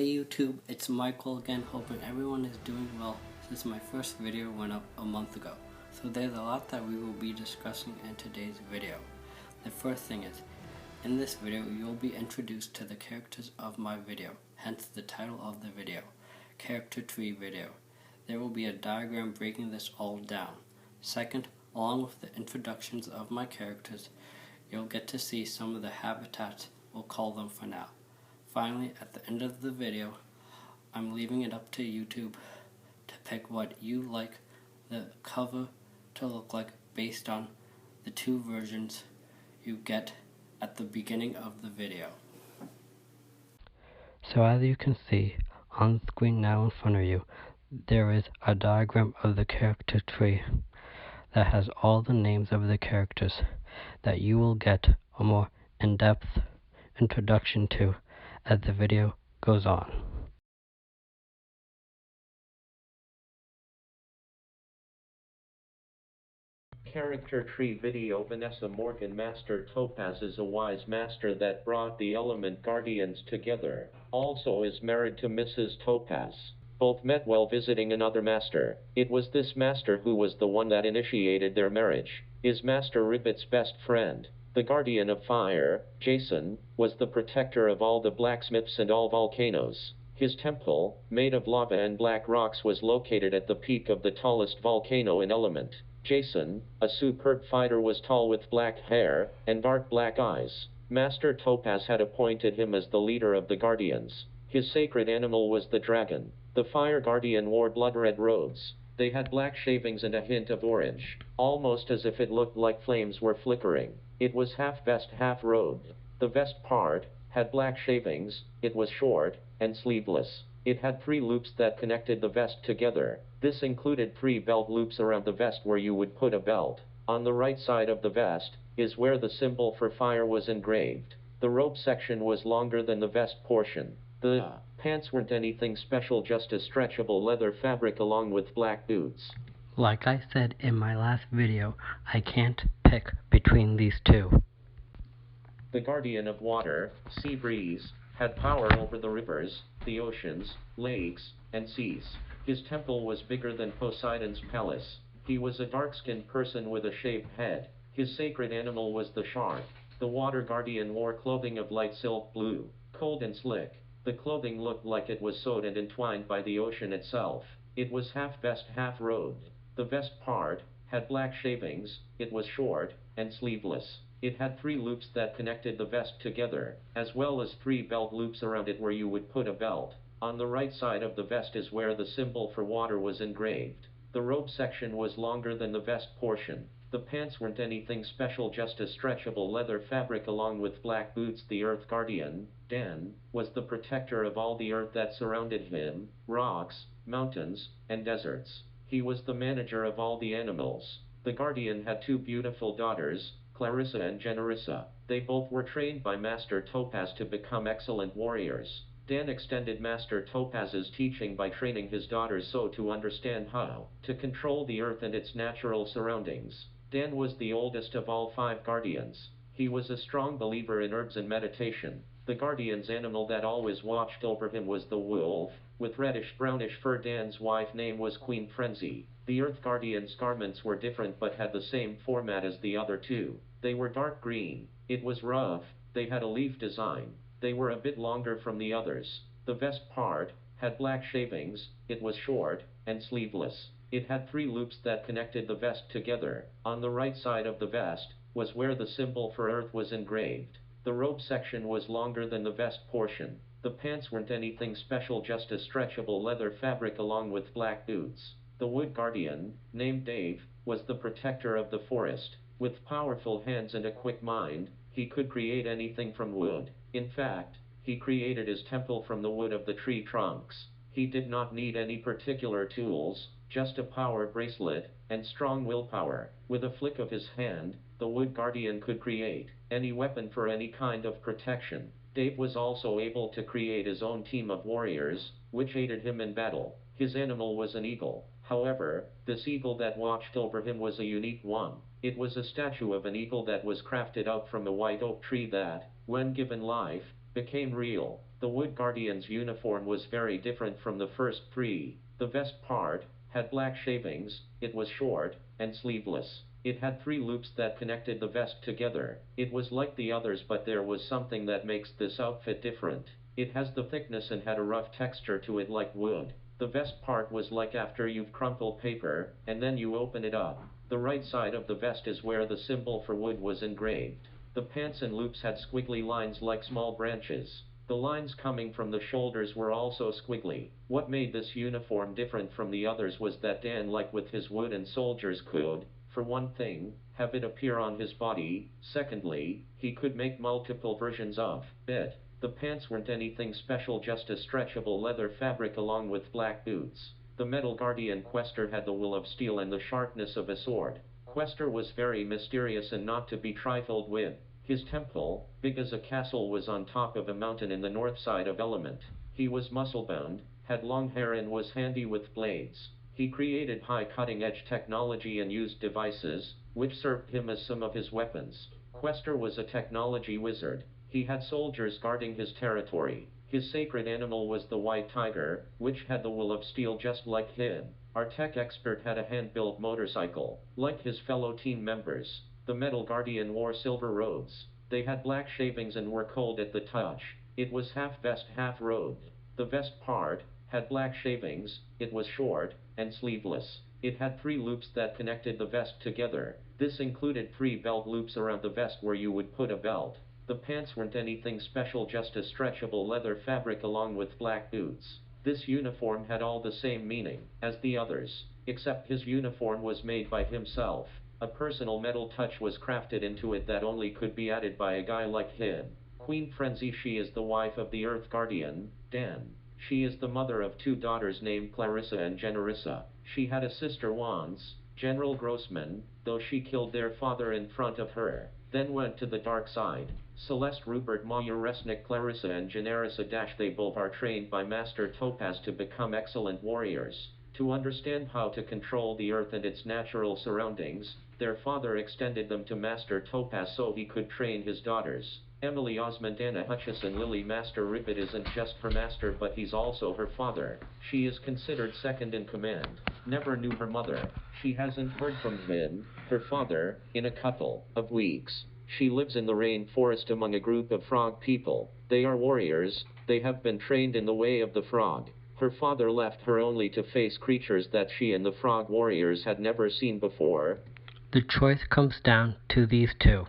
Hey YouTube, it's Michael again, hoping everyone is doing well since my first video went up a month ago. So there's a lot that we will be discussing in today's video. The first thing is, in this video you'll be introduced to the characters of my video, hence the title of the video, Character Tree Video. There will be a diagram breaking this all down. Second, along with the introductions of my characters, you'll get to see some of the habitats, we'll call them for now. Finally, at the end of the video, I'm leaving it up to YouTube to pick what you like the cover to look like based on the two versions you get at the beginning of the video. So as you can see on screen now in front of you, there is a diagram of the character tree that has all the names of the characters that you will get a more in-depth introduction to as the video goes on. Character Tree Video. Vanessa Morgan. Master Topaz is a wise master that brought the element guardians together. Also is married to Mrs. Topaz. Both met while visiting another master. It was this master who was the one that initiated their marriage. Is Master Ribbit's best friend. The guardian of fire, Jason, was the protector of all the blacksmiths and all volcanoes. His temple, made of lava and black rocks, was located at the peak of the tallest volcano in element. Jason, a superb fighter, was tall with black hair and dark black eyes. Master Topaz had appointed him as the leader of the guardians. His sacred animal was the dragon. The fire guardian wore blood-red robes. They had black shavings and a hint of orange, almost as if it looked like flames were flickering. It was half vest, half robe. The vest part had black shavings, it was short and sleeveless. It had 3 loops that connected the vest together. This included 3 belt loops around the vest where you would put a belt. On the right side of the vest is where the symbol for fire was engraved. The robe section was longer than the vest portion. The pants weren't anything special, just a stretchable leather fabric along with black boots. Like I said in my last video, I can't pick between these two. The guardian of water, Sea Breeze, had power over the rivers, the oceans, lakes, and seas. His temple was bigger than Poseidon's palace. He was a dark-skinned person with a shaved head. His sacred animal was the shark. The water guardian wore clothing of light silk blue, cold and slick. The clothing looked like it was sewed and entwined by the ocean itself. It was half vest, half robe. The vest part had black shavings, it was short and sleeveless. It had 3 loops that connected the vest together, as well as 3 belt loops around it where you would put a belt. On the right side of the vest is where the symbol for water was engraved. The robe section was longer than the vest portion. The pants weren't anything special, just a stretchable leather fabric along with black boots. The Earth Guardian, Dan, was the protector of all the earth that surrounded him, rocks, mountains, and deserts. He was the manager of all the animals. The guardian had 2 beautiful daughters, Clarissa and Generissa. They both were trained by Master Topaz to become excellent warriors. Dan extended Master Topaz's teaching by training his daughters so to understand how to control the earth and its natural surroundings. Dan was the oldest of all 5 guardians. He was a strong believer in herbs and meditation. The guardian's animal that always watched over him was the wolf, with reddish-brownish fur. Dan's wife name was Queen Frenzy. The Earth Guardian's garments were different but had the same format as the other 2. They were dark green. It was rough. They had a leaf design. They were a bit longer from the others. The vest part had black shavings. It was short and sleeveless. It had 3 loops that connected the vest together. On the right side of the vest was where the symbol for earth was engraved. The robe section was longer than the vest portion. The pants weren't anything special, just a stretchable leather fabric along with black boots. The wood guardian, named Dave, was the protector of the forest. With powerful hands and a quick mind, he could create anything from wood. In fact, he created his temple from the wood of the tree trunks. He did not need any particular tools, just a power bracelet and strong willpower. With a flick of his hand, the wood guardian could create any weapon for any kind of protection. Dave was also able to create his own team of warriors, which aided him in battle. His animal was an eagle. However, this eagle that watched over him was a unique one. It was a statue of an eagle that was crafted out from a white oak tree that, when given life, became real. The Wood Guardian's uniform was very different from the first three. The vest part had black shavings, it was short, and sleeveless. It had 3 loops that connected the vest together. It was like the others, but there was something that makes this outfit different. It has the thickness and had a rough texture to it like wood. The vest part was like after you've crumpled paper, and then you open it up. The right side of the vest is where the symbol for wood was engraved. The pants and loops had squiggly lines like small branches. The lines coming from the shoulders were also squiggly. What made this uniform different from the others was that Dan, like with his wooden soldiers, could, for one thing, have it appear on his body. Secondly, he could make multiple versions of it. The pants weren't anything special, just a stretchable leather fabric along with black boots. The Metal Guardian Quester had the will of steel and the sharpness of a sword. Quester was very mysterious and not to be trifled with. His temple, big as a castle, was on top of a mountain in the north side of Element. He was muscle-bound, had long hair, and was handy with blades. He created high cutting-edge technology and used devices, which served him as some of his weapons. Quester was a technology wizard. He had soldiers guarding his territory. His sacred animal was the white tiger, which had the will of steel just like him. Our tech expert had a hand-built motorcycle. Like his fellow team members, the Metal Guardian wore silver robes. They had black shavings and were cold at the touch. It was half vest, half robe. The vest part had black shavings, it was short, and sleeveless. It had 3 loops that connected the vest together. This included 3 belt loops around the vest where you would put a belt. The pants weren't anything special, just a stretchable leather fabric along with black boots. This uniform had all the same meaning as the others, except his uniform was made by himself. A personal metal touch was crafted into it that only could be added by a guy like him. Queen Frenzy, she is the wife of the Earth Guardian, Dan. She is the mother of 2 daughters named Clarissa and Generissa. She had a sister once, General Grossman, though she killed their father in front of her, then went to the dark side. Celeste, Rupert, Maya, Resnick, Clarissa, and Generissa they both are trained by Master Topaz to become excellent warriors. To understand how to control the earth and its natural surroundings, their father extended them to Master Topaz so he could train his daughters. Emily Osmond, Anna Hutchison, Lily. Master Ribbit isn't just her master, but he's also her father. She is considered second in command. Never knew her mother. She hasn't heard from him, her father, in a couple of weeks. She lives in the rainforest among a group of frog people. They are warriors. They have been trained in the way of the frog. Her father left her only to face creatures that she and the frog warriors had never seen before. The choice comes down to these 2.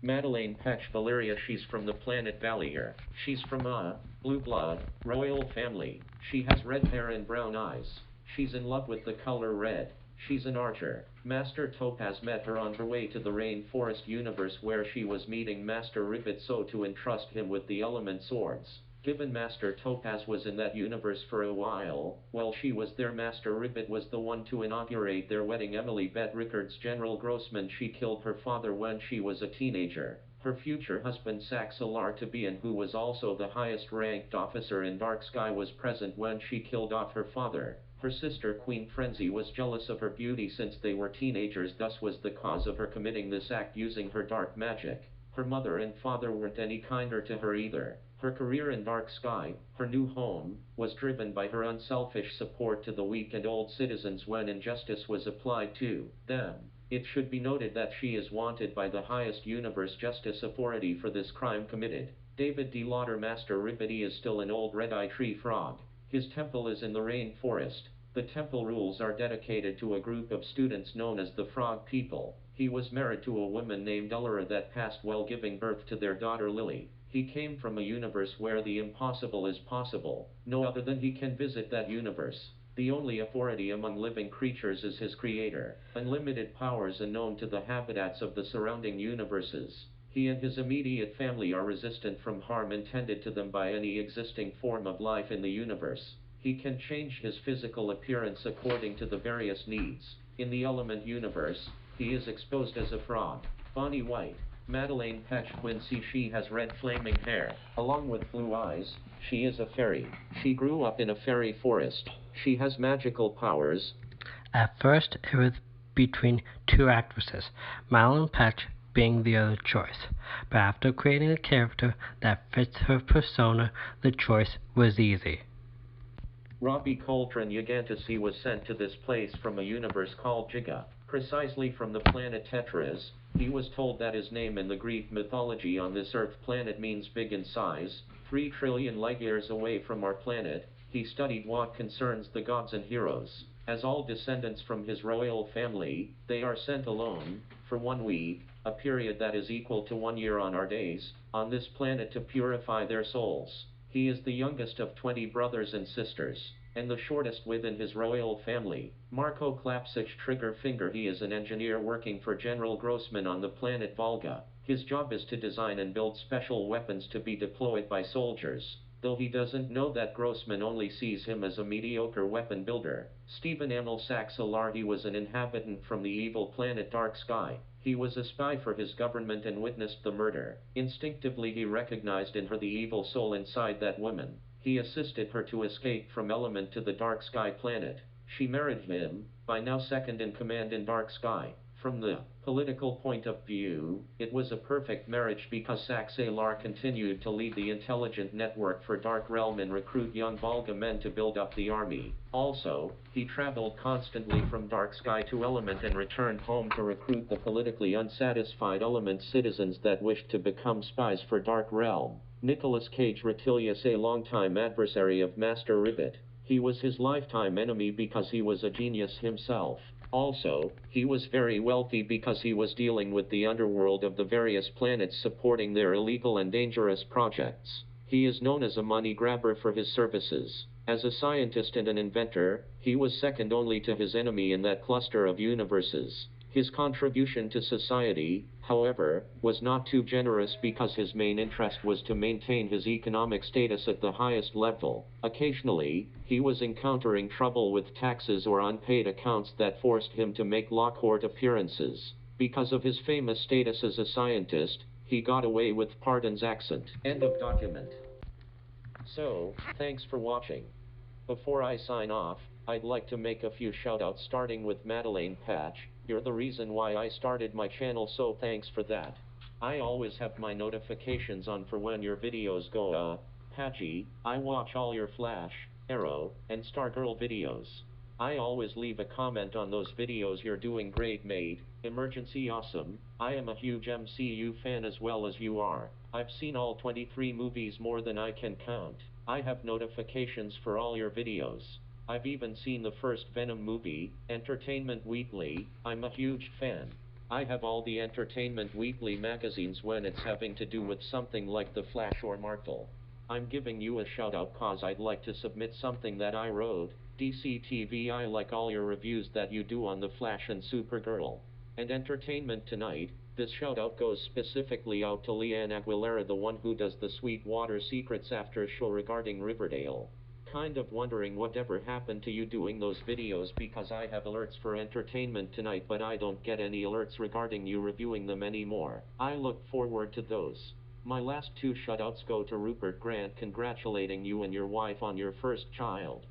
Madalaine Petsch, Valeria. She's from the planet Valier. She's from a blue blood, royal family. She has red hair and brown eyes. She's in love with the color red. She's an archer. Master Topaz met her on her way to the rainforest universe where she was meeting Master Ribbit so to entrust him with the element swords. Given Master Topaz was in that universe for a while she was there, Master Ribbit was the one to inaugurate their wedding. Emily Beth Rickards, General Grossman. She killed her father when she was a teenager. Her future husband Saxalar Tabian, who was also the highest ranked officer in Dark Sky, was present when she killed off her father. Her sister Queen Frenzy was jealous of her beauty since they were teenagers, thus was the cause of her committing this act using her dark magic. Her mother and father weren't any kinder to her either. Her career in Dark Sky, her new home, was driven by her unselfish support to the weak and old citizens when injustice was applied to them. It should be noted that she is wanted by the highest universe justice authority for this crime committed. David D. Lauder, Master Ribbity is still an old red-eye tree frog. His temple is in the rainforest. The temple rules are dedicated to a group of students known as the Frog People. He was married to a woman named Elora that passed while giving birth to their daughter Lily. He came from a universe where the impossible is possible. No other than he can visit that universe. The only authority among living creatures is his creator. Unlimited powers unknown to the habitats of the surrounding universes. He and his immediate family are resistant from harm intended to them by any existing form of life in the universe. He can change his physical appearance according to the various needs. In the Element universe, he is exposed as a frog. Bonnie White, Madalaine Petsch, Quincy. She has red flaming hair, along with blue eyes. She is a fairy. She grew up in a fairy forest. She has magical powers. At first, it was between 2 actresses, Madalaine Petsch being the other choice, but after creating a character that fits her persona, the choice was easy. Robbie Coltrane Yagantasi was sent to this place from a universe called Giga, precisely from the planet Tetris. He was told that his name in the Greek mythology on this Earth planet means big in size, 3 trillion light-years away from our planet. He studied what concerns the gods and heroes. As all descendants from his royal family, they are sent alone, for 1 week, a period that is equal to 1 year on our days, on this planet to purify their souls. He is the youngest of 20 brothers and sisters, and the shortest within his royal family. Marco Clapcich Trigger Finger. He is an engineer working for General Grossman on the planet Volga. His job is to design and build special weapons to be deployed by soldiers, though he doesn't know that Grossman only sees him as a mediocre weapon builder. Stephen Amel Saxalar. He was an inhabitant from the evil planet Dark Sky. He was a spy for his government and witnessed the murder. Instinctively he recognized in her the evil soul inside that woman. He assisted her to escape from Element to the Dark Sky planet. She married him, by now second in command in Dark Sky. From the political point of view, it was a perfect marriage because Saxalar continued to lead the intelligent network for Dark Realm and recruit young Volga men to build up the army. Also, he traveled constantly from Dark Sky to Element and returned home to recruit the politically unsatisfied Element citizens that wished to become spies for Dark Realm. Nicolas Cage Rutilius, a longtime adversary of Master Ribbit. He was his lifetime enemy because he was a genius himself. Also, he was very wealthy because he was dealing with the underworld of the various planets supporting their illegal and dangerous projects. He is known as a money grabber for his services. As a scientist and an inventor, he was second only to his enemy in that cluster of universes. His contribution to society, however, was not too generous because his main interest was to maintain his economic status at the highest level. Occasionally, he was encountering trouble with taxes or unpaid accounts that forced him to make law court appearances. Because of his famous status as a scientist, he got away with Pardon's accent. End of document. So, thanks for watching. Before I sign off, I'd like to make a few shoutouts, starting with Madalaine Petsch. You're the reason why I started my channel, so thanks for that. I always have my notifications on for when your videos go up. Pagey, I watch all your Flash, Arrow, and Stargirl videos. I always leave a comment on those videos. You're doing great, mate. Emergency awesome. I am a huge MCU fan as well as you are. I've seen all 23 movies, more than I can count. I have notifications for all your videos. I've even seen the first Venom movie. Entertainment Weekly, I'm a huge fan. I have all the Entertainment Weekly magazines when it's having to do with something like The Flash or Marvel. I'm giving you a shout out cause I'd like to submit something that I wrote. DC TV, I like all your reviews that you do on The Flash and Supergirl. And Entertainment Tonight, this shout out goes specifically out to Leanne Aguilera, the one who does the Sweetwater Secrets after show regarding Riverdale. Kind of wondering whatever happened to you doing those videos, because I have alerts for Entertainment Tonight but I don't get any alerts regarding you reviewing them anymore. I look forward to those. My last 2 shoutouts go to Rupert Grant, congratulating you and your wife on your first child.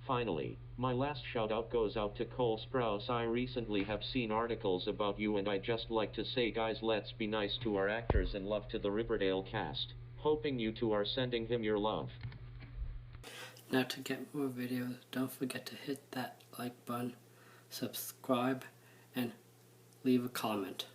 Finally, my last shoutout goes out to Cole Sprouse. I recently have seen articles about you and I just like to say, guys, let's be nice to our actors and love to the Riverdale cast. Hoping you two are sending him your love. Now to get more videos, don't forget to hit that like button, subscribe, and leave a comment.